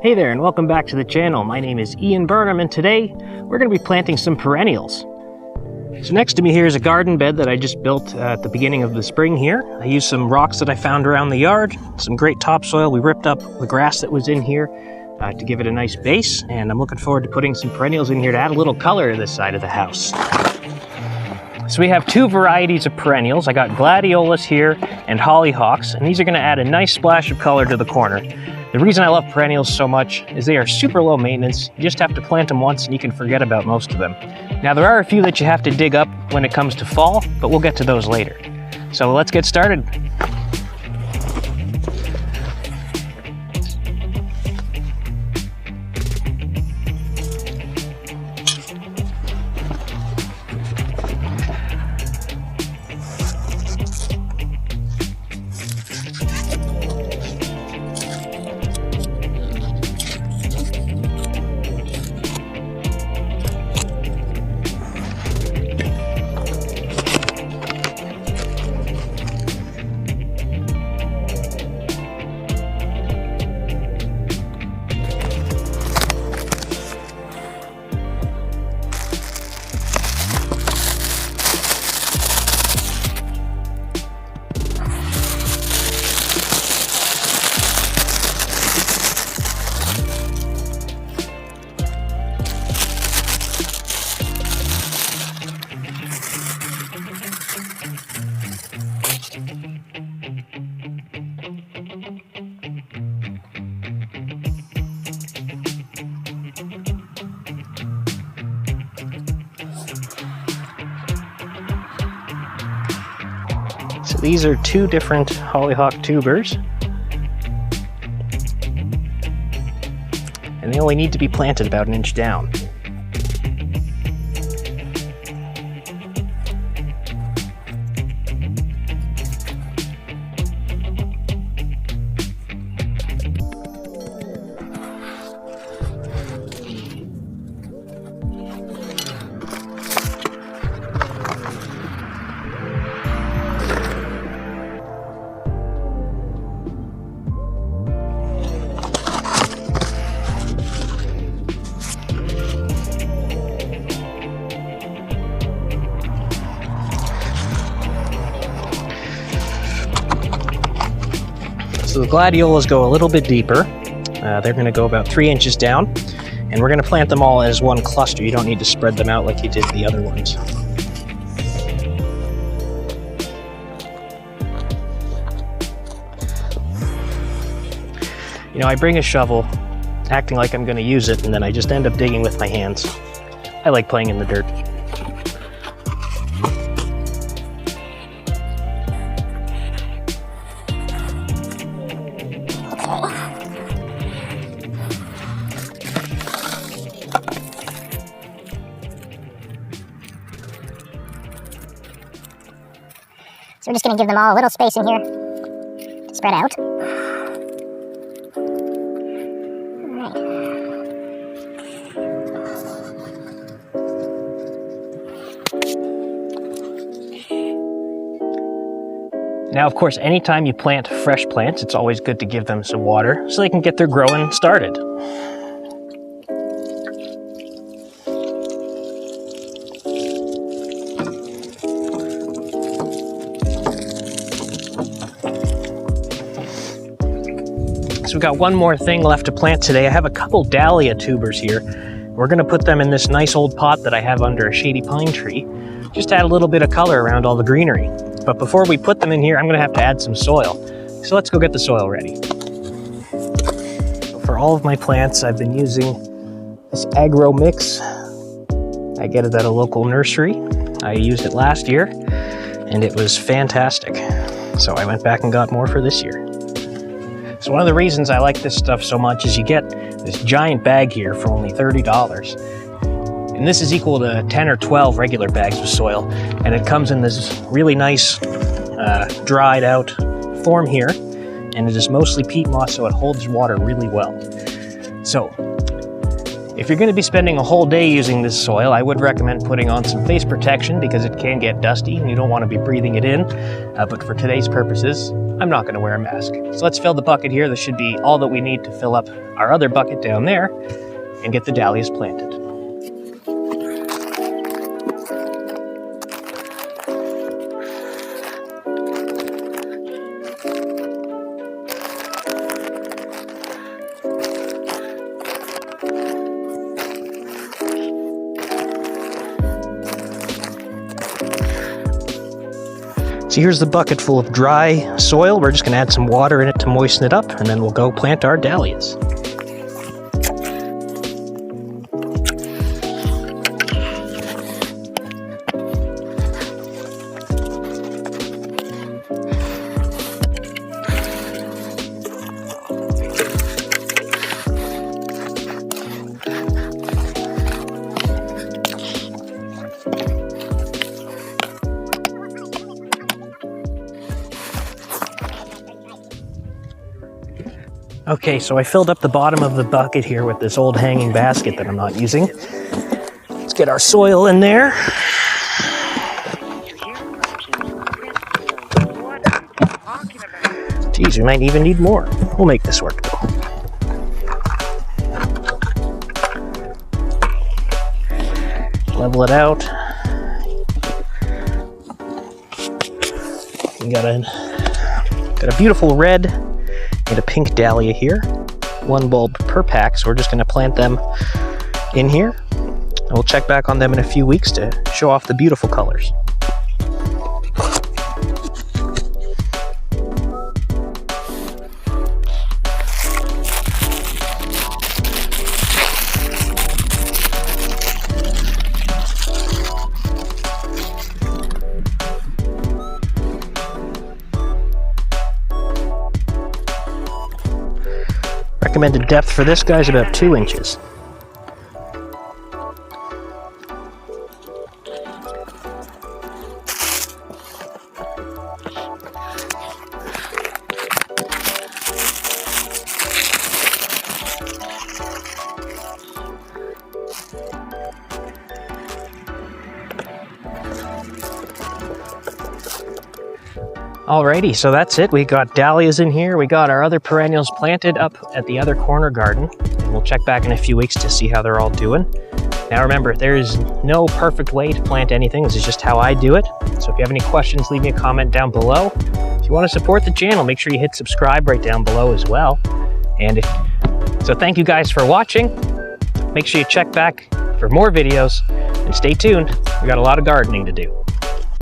Hey there, and welcome back to the channel. My name is Ian Burnham, and today we're going to be planting some perennials. So next to me here is a garden bed that I just built at the beginning of the spring here. I used some rocks that I found around the yard, some great topsoil. We ripped up the grass that was in here to give it a nice base, and I'm looking forward to putting some perennials in here to add a little color to this side of the house. So we have two varieties of perennials. I got Gladiolas here and Hollyhocks, and these are going to add a nice splash of color to the corner. The reason I love perennials so much is they are super low maintenance. You just have to plant them once and you can forget about most of them. Now there are a few that you have to dig up when it comes to fall, but we'll get to those later. So let's get started. So these are two different hollyhock tubers, and they only need to be planted about 1 inch down. So the gladiolas go a little bit deeper. They're going to go about 3 inches down, and we're going to plant them all as one cluster. You don't need to spread them out like you did the other ones. You know, I bring a shovel, acting like I'm going to use it, and then I just end up digging with my hands. I like playing in the dirt. So we're just going to give them all a little space in here to spread out. All right. Now, of course, anytime you plant fresh plants, it's always good to give them some water so they can get their growing started. So we've got one more thing left to plant today. I have a couple dahlia tubers here. We're going to put them in this nice old pot that I have under a shady pine tree. Just add a little bit of color around all the greenery. But before we put them in here, I'm going to have to add some soil. So let's go get the soil ready. So for all of my plants, I've been using this agro mix. I get it at a local nursery. I used it last year and it was fantastic. So I went back and got more for this year. So one of the reasons I like this stuff so much is you get this giant bag here for only $30. And this is equal to 10 or 12 regular bags of soil. And it comes in this really nice dried out form here. And it is mostly peat moss, so it holds water really well. So If you're going to be spending a whole day using this soil, I would recommend putting on some face protection because it can get dusty and you don't want to be breathing it in. But for today's purposes, I'm not going to wear a mask. So let's fill the bucket here. This should be all that we need to fill up our other bucket down there and get the dahlias planted. So here's the bucket full of dry soil. We're just going to add some water in it to moisten it up, and then we'll go plant our dahlias. Okay, so I filled up the bottom of the bucket here with this old hanging basket that I'm not using. Let's get our soil in there. Geez, we might even need more. We'll make this work though. Level it out. We got a beautiful red and a pink dahlia here. One bulb per pack, so we're just going to plant them in here. And we'll check back on them in a few weeks to show off the beautiful colors. Recommended depth for this guy is about 2 inches. Alrighty, so that's it. We got dahlias in here. We got our other perennials planted up at the other corner garden. And we'll check back in a few weeks to see how they're all doing. Now remember, there is no perfect way to plant anything. This is just how I do it. So if you have any questions, leave me a comment down below. If you want to support the channel, make sure you hit subscribe right down below as well. So thank you guys for watching. Make sure you check back for more videos and stay tuned. We got a lot of gardening to do.